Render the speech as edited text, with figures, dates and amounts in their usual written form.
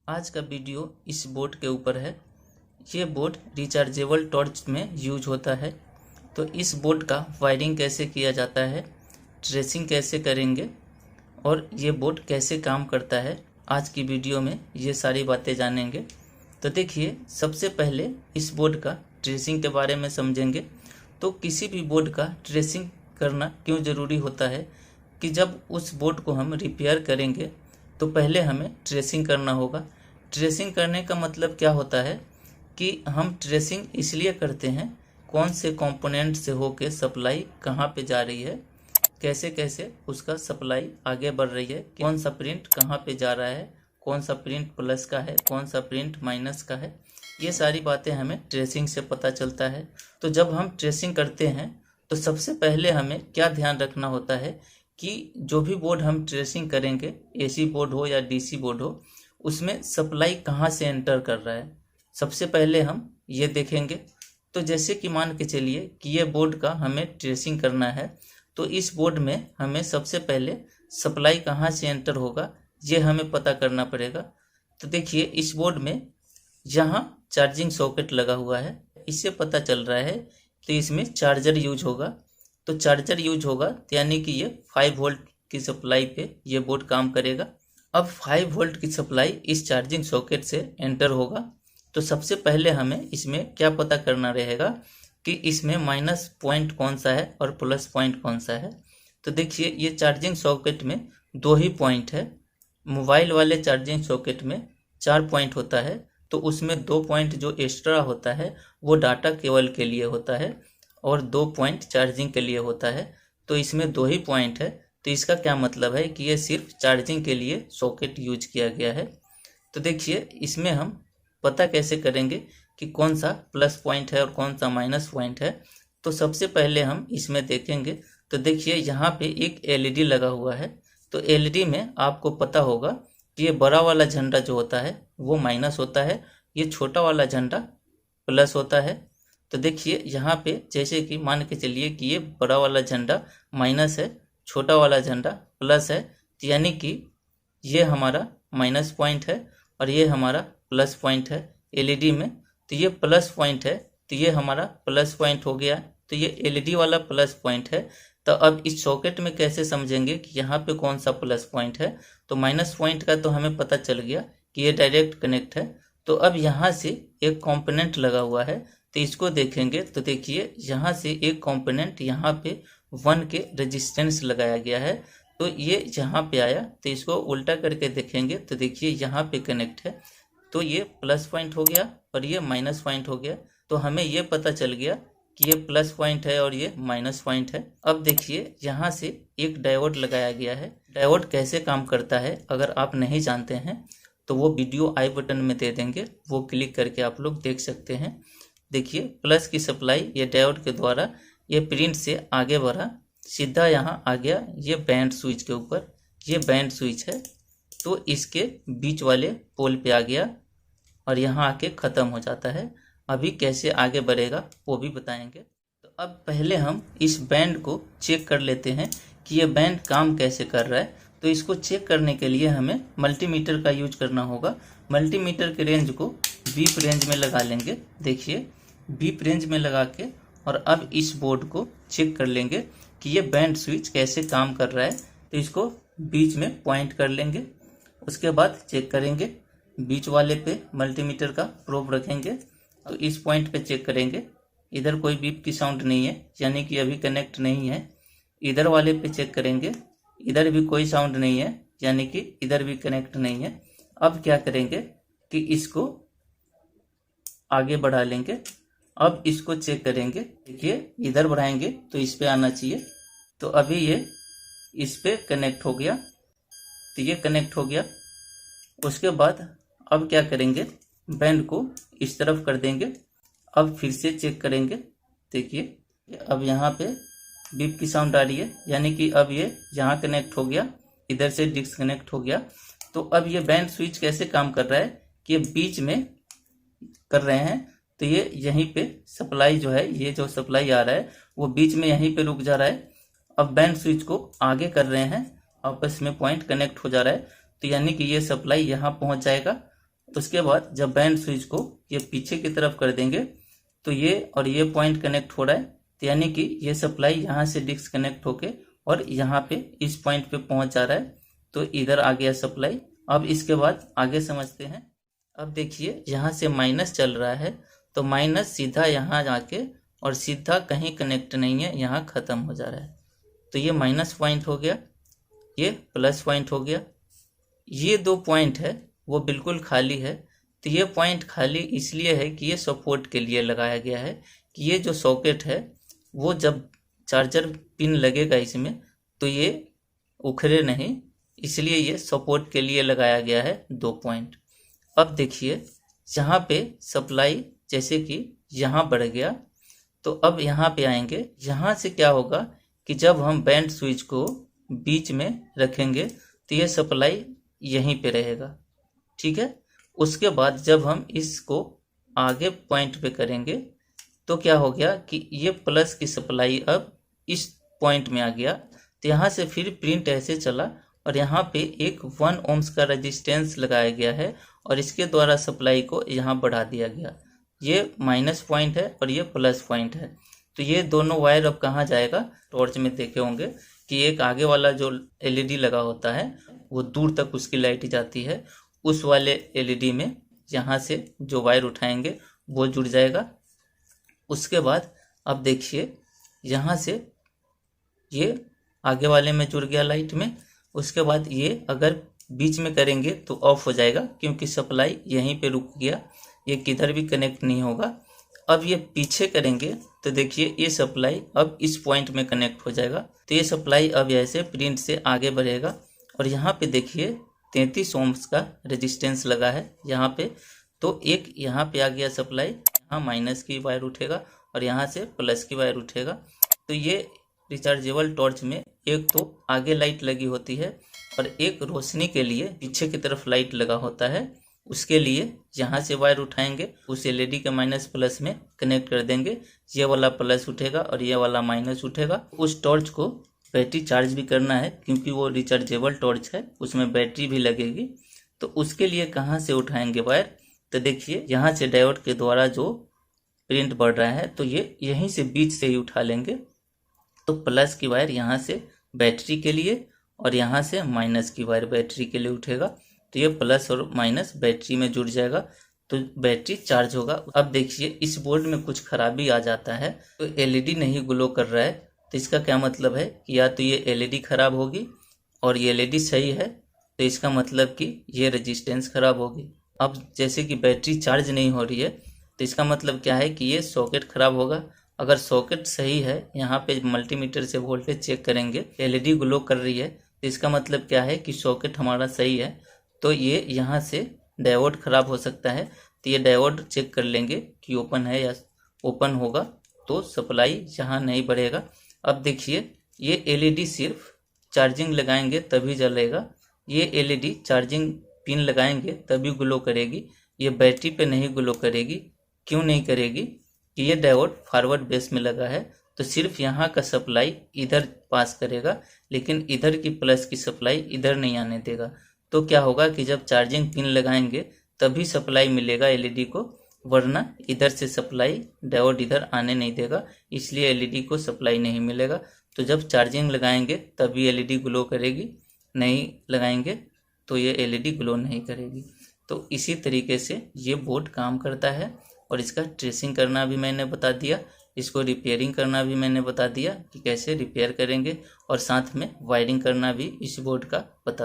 आज का वीडियो इस बोर्ड के ऊपर है। ये बोर्ड रिचार्जेबल टॉर्च में यूज होता है। तो इस बोर्ड का वायरिंग कैसे किया जाता है, ट्रेसिंग कैसे करेंगे और ये बोर्ड कैसे काम करता है, आज की वीडियो में ये सारी बातें जानेंगे। तो देखिए, सबसे पहले इस बोर्ड का ट्रेसिंग के बारे में समझेंगे। तो किसी भी बोर्ड का ट्रेसिंग करना क्यों ज़रूरी होता है कि जब उस बोर्ड को हम रिपेयर करेंगे तो पहले हमें ट्रेसिंग करना होगा। ट्रेसिंग करने का मतलब क्या होता है कि हम ट्रेसिंग इसलिए करते हैं, कौन से कंपोनेंट से होके सप्लाई कहाँ पे जा रही है, कैसे कैसे उसका सप्लाई आगे बढ़ रही है, कौन सा प्रिंट कहाँ पे जा रहा है, कौन सा प्रिंट प्लस का है, कौन सा प्रिंट माइनस का है। ये सारी बातें हमें ट्रेसिंग से पता चलता है। तो जब हम ट्रेसिंग करते हैं तो सबसे पहले हमें क्या ध्यान रखना होता है कि जो भी बोर्ड हम ट्रेसिंग करेंगे, एसी बोर्ड हो या डीसी बोर्ड हो, उसमें सप्लाई कहाँ से एंटर कर रहा है, सबसे पहले हम ये देखेंगे। तो जैसे कि मान के चलिए कि ये बोर्ड का हमें ट्रेसिंग करना है, तो इस बोर्ड में हमें सबसे पहले सप्लाई कहाँ से एंटर होगा ये हमें पता करना पड़ेगा। तो देखिए, इस बोर्ड में यहाँ चार्जिंग सॉकेट लगा हुआ है, इससे पता चल रहा है तो इसमें चार्जर यूज होगा। तो चार्जर यूज होगा यानी कि ये 5 वोल्ट की सप्लाई पे ये बोर्ड काम करेगा। अब 5 वोल्ट की सप्लाई इस चार्जिंग सॉकेट से एंटर होगा। तो सबसे पहले हमें इसमें क्या पता करना रहेगा कि इसमें माइनस पॉइंट कौन सा है और प्लस पॉइंट कौन सा है। तो देखिए, ये चार्जिंग सॉकेट में 2 ही पॉइंट है। मोबाइल वाले चार्जिंग सॉकेट में 4 पॉइंट होता है, तो उसमें 2 पॉइंट जो एक्स्ट्रा होता है वो डाटा केबल के लिए होता है और 2 पॉइंट चार्जिंग के लिए होता है। तो इसमें 2 ही पॉइंट है। तो इसका क्या मतलब है कि ये सिर्फ चार्जिंग के लिए सॉकेट यूज किया गया है। तो देखिए, इसमें हम पता कैसे करेंगे कि कौन सा प्लस पॉइंट है और कौन सा माइनस पॉइंट है। तो सबसे पहले हम इसमें देखेंगे। तो देखिए, यहाँ पे एक एलईडी लगा हुआ है। तो एलईडी में आपको पता होगा कि ये बड़ा वाला झंडा जो होता है वो माइनस होता है, ये छोटा वाला झंडा प्लस होता है। तो देखिए, यहाँ पे जैसे कि मान के चलिए कि ये बड़ा वाला झंडा माइनस है, छोटा वाला झंडा प्लस है, तो यानी कि ये हमारा माइनस पॉइंट है और ये हमारा प्लस पॉइंट है एलईडी में। तो ये प्लस पॉइंट है, तो ये हमारा प्लस पॉइंट हो गया। तो ये एलईडी वाला प्लस पॉइंट है। तो अब इस सॉकेट में कैसे समझेंगे कि यहाँ पे कौन सा प्लस पॉइंट है। तो माइनस पॉइंट का तो हमें पता चल गया कि ये डायरेक्ट कनेक्ट है। तो अब यहाँ से एक कंपोनेंट लगा हुआ है, तो इसको देखेंगे। तो देखिए, यहाँ से एक कंपोनेंट यहाँ पे 1 के रेजिस्टेंस लगाया गया है। तो ये यहाँ पे आया, तो इसको उल्टा करके देखेंगे। तो देखिए, यहाँ पे कनेक्ट है, तो ये प्लस पॉइंट हो गया और ये माइनस पॉइंट हो गया। तो हमें ये पता चल गया कि ये प्लस पॉइंट है और ये माइनस पॉइंट है। अब देखिए, यहाँ से एक डायोड लगाया गया है। डायोड कैसे काम करता है अगर आप नहीं जानते हैं तो वो वीडियो आई बटन में दे देंगे, वो क्लिक करके आप लोग देख सकते हैं। देखिए, प्लस की सप्लाई ये डायोड के द्वारा ये प्रिंट से आगे बढ़ा, सीधा यहाँ आ गया ये बैंड स्विच के ऊपर। ये बैंड स्विच है, तो इसके बीच वाले पोल पे आ गया और यहाँ आके ख़त्म हो जाता है। अभी कैसे आगे बढ़ेगा वो भी बताएंगे। तो अब पहले हम इस बैंड को चेक कर लेते हैं कि ये बैंड काम कैसे कर रहा है। तो इसको चेक करने के लिए हमें मल्टीमीटर का यूज करना होगा। मल्टीमीटर के रेंज को बीप रेंज में लगा लेंगे। देखिए, बीप रेंज में लगा के और अब इस बोर्ड को चेक कर लेंगे कि ये बैंड स्विच कैसे काम कर रहा है। तो इसको बीच में पॉइंट कर लेंगे, उसके बाद चेक करेंगे। बीच वाले पे मल्टीमीटर का प्रोब रखेंगे, तो इस पॉइंट पे चेक करेंगे। इधर कोई बीप की साउंड नहीं है, यानी कि अभी कनेक्ट नहीं है। इधर वाले पे चेक करेंगे, इधर भी कोई साउंड नहीं है, यानी कि इधर भी कनेक्ट नहीं है। अब क्या करेंगे कि इसको आगे बढ़ा लेंगे। अब इसको चेक करेंगे। देखिए, इधर बढ़ाएंगे तो इस पे आना चाहिए। तो अभी ये इस पे कनेक्ट हो गया, तो ये कनेक्ट हो गया। उसके बाद अब क्या करेंगे, बैंड को इस तरफ कर देंगे। अब फिर से चेक करेंगे। देखिए, अब यहाँ पे बीप की साउंड आ रही है, यानी कि अब ये यहाँ कनेक्ट हो गया, इधर से डिस्कनेक्ट हो गया। तो अब ये बैंड स्विच कैसे काम कर रहा है कि ये बीच में कर रहे हैं, तो ये यहीं पे सप्लाई जो है, ये जो सप्लाई आ रहा है वो बीच में यहीं पे रुक जा रहा है। अब बैंड स्विच को आगे कर रहे हैं, आपस में पॉइंट कनेक्ट हो जा रहा है, तो यानी कि ये सप्लाई यहाँ पहुँच जाएगा तो उसके बाद जब बैंड स्विच को ये पीछे की तरफ कर देंगे तो ये और ये पॉइंट कनेक्ट हो रहा है, तो यानी कि ये सप्लाई यहाँ से डिस्कनेक्ट होके और यहाँ पे इस पॉइंट पे पहुंच जा रहा है, तो इधर आ गया सप्लाई। अब इसके बाद आगे समझते हैं। अब देखिए यहाँ से माइनस चल रहा है, तो माइनस सीधा यहाँ जाके और सीधा कहीं कनेक्ट नहीं है, यहाँ ख़त्म हो जा रहा है, तो ये माइनस पॉइंट हो गया, ये प्लस पॉइंट हो गया। ये दो पॉइंट है वो बिल्कुल खाली है, तो ये पॉइंट खाली इसलिए है कि ये सपोर्ट के लिए लगाया गया है कि ये जो सॉकेट है वो जब चार्जर पिन लगेगा इसमें तो ये उखड़े नहीं, इसलिए ये सपोर्ट के लिए लगाया गया है दो पॉइंट। अब देखिए यहाँ पे सप्लाई जैसे कि यहाँ बढ़ गया, तो अब यहाँ पे आएंगे। यहाँ से क्या होगा कि जब हम बैंड स्विच को बीच में रखेंगे तो ये सप्लाई यहीं पे रहेगा, ठीक है। उसके बाद जब हम इसको आगे पॉइंट पे करेंगे तो क्या हो गया कि ये प्लस की सप्लाई अब इस पॉइंट में आ गया, तो यहाँ से फिर प्रिंट ऐसे चला और यहाँ पे एक 1 ओम्स का रेजिस्टेंस लगाया गया है और इसके द्वारा सप्लाई को यहाँ बढ़ा दिया गया। ये माइनस पॉइंट है और ये प्लस पॉइंट है, तो ये दोनों वायर अब कहाँ जाएगा, टॉर्च में देखे होंगे कि एक आगे वाला जो एलईडी लगा होता है वो दूर तक उसकी लाइट जाती है, उस वाले एलईडी में यहाँ से जो वायर उठाएंगे वो जुड़ जाएगा। उसके बाद अब देखिए यहाँ से ये आगे वाले में जुड़ गया लाइट में। उसके बाद ये अगर बीच में करेंगे तो ऑफ हो जाएगा क्योंकि सप्लाई यहीं पे रुक गया, ये किधर भी कनेक्ट नहीं होगा। अब ये पीछे करेंगे तो देखिए ये सप्लाई अब इस पॉइंट में कनेक्ट हो जाएगा, तो ये सप्लाई अब ऐसे प्रिंट से आगे बढ़ेगा और यहाँ पे देखिए 33 ओम्स का रेजिस्टेंस लगा है यहाँ पे, तो एक यहाँ पे आ गया सप्लाई, यहाँ माइनस की वायर उठेगा और यहाँ से प्लस की वायर उठेगा। तो ये रिचार्जेबल टॉर्च में एक तो आगे लाइट लगी होती है और एक रोशनी के लिए पीछे की तरफ लाइट लगा होता है, उसके लिए यहाँ से वायर उठाएंगे उस एलईडी के माइनस प्लस में कनेक्ट कर देंगे, ये वाला प्लस उठेगा और ये वाला माइनस उठेगा। उस टॉर्च को बैटरी चार्ज भी करना है क्योंकि वो रिचार्जेबल टॉर्च है, उसमें बैटरी भी लगेगी, तो उसके लिए कहाँ से उठाएंगे वायर, तो देखिए यहाँ से डायोड के द्वारा जो प्रिंट बढ़ रहा है तो ये यहीं से बीच से ही उठा लेंगे। तो प्लस की वायर यहाँ से बैटरी के लिए और यहाँ से माइनस की वायर बैटरी के लिए उठेगा, तो ये प्लस और माइनस बैटरी में जुड़ जाएगा तो बैटरी चार्ज होगा। अब देखिए इस बोर्ड में कुछ खराबी आ जाता है, तो एलईडी नहीं ग्लो कर रहा है, तो इसका क्या मतलब है कि या तो ये एलईडी खराब होगी और ये एलईडी सही है तो इसका मतलब कि ये रेजिस्टेंस खराब होगी। अब जैसे कि बैटरी चार्ज नहीं हो रही है तो इसका मतलब क्या है कि ये सॉकेट खराब होगा। अगर सॉकेट सही है, यहाँ पे मल्टीमीटर से वोल्टेज चेक करेंगे, एलईडी ग्लो कर रही है, तो इसका मतलब क्या है कि सॉकेट हमारा सही है, तो ये यहाँ से डायोड खराब हो सकता है, तो ये डायोड चेक कर लेंगे कि ओपन है या ओपन होगा तो सप्लाई यहाँ नहीं बढ़ेगा। अब देखिए ये एलईडी सिर्फ चार्जिंग लगाएंगे तभी जलेगा, ये एलईडी चार्जिंग पिन लगाएंगे तभी ग्लो करेगी, ये बैटरी पे नहीं ग्लो करेगी। क्यों नहीं करेगी कि ये डायोड फॉरवर्ड बेस में लगा है, तो सिर्फ यहाँ का सप्लाई इधर पास करेगा लेकिन इधर की प्लस की सप्लाई इधर नहीं आने देगा। तो क्या होगा कि जब चार्जिंग पिन लगाएंगे तभी सप्लाई मिलेगा एलईडी को, वरना इधर से सप्लाई डायोड इधर आने नहीं देगा, इसलिए एलईडी को सप्लाई नहीं मिलेगा। तो जब चार्जिंग लगाएंगे तभी एलईडी ग्लो करेगी, नहीं लगाएंगे तो ये एलईडी ग्लो नहीं करेगी। तो इसी तरीके से ये बोर्ड काम करता है और इसका ट्रेसिंग करना भी मैंने बता दिया, इसको रिपेयरिंग करना भी मैंने बता दिया कि कैसे रिपेयर करेंगे और साथ में वायरिंग करना भी इस बोर्ड का बता दिया।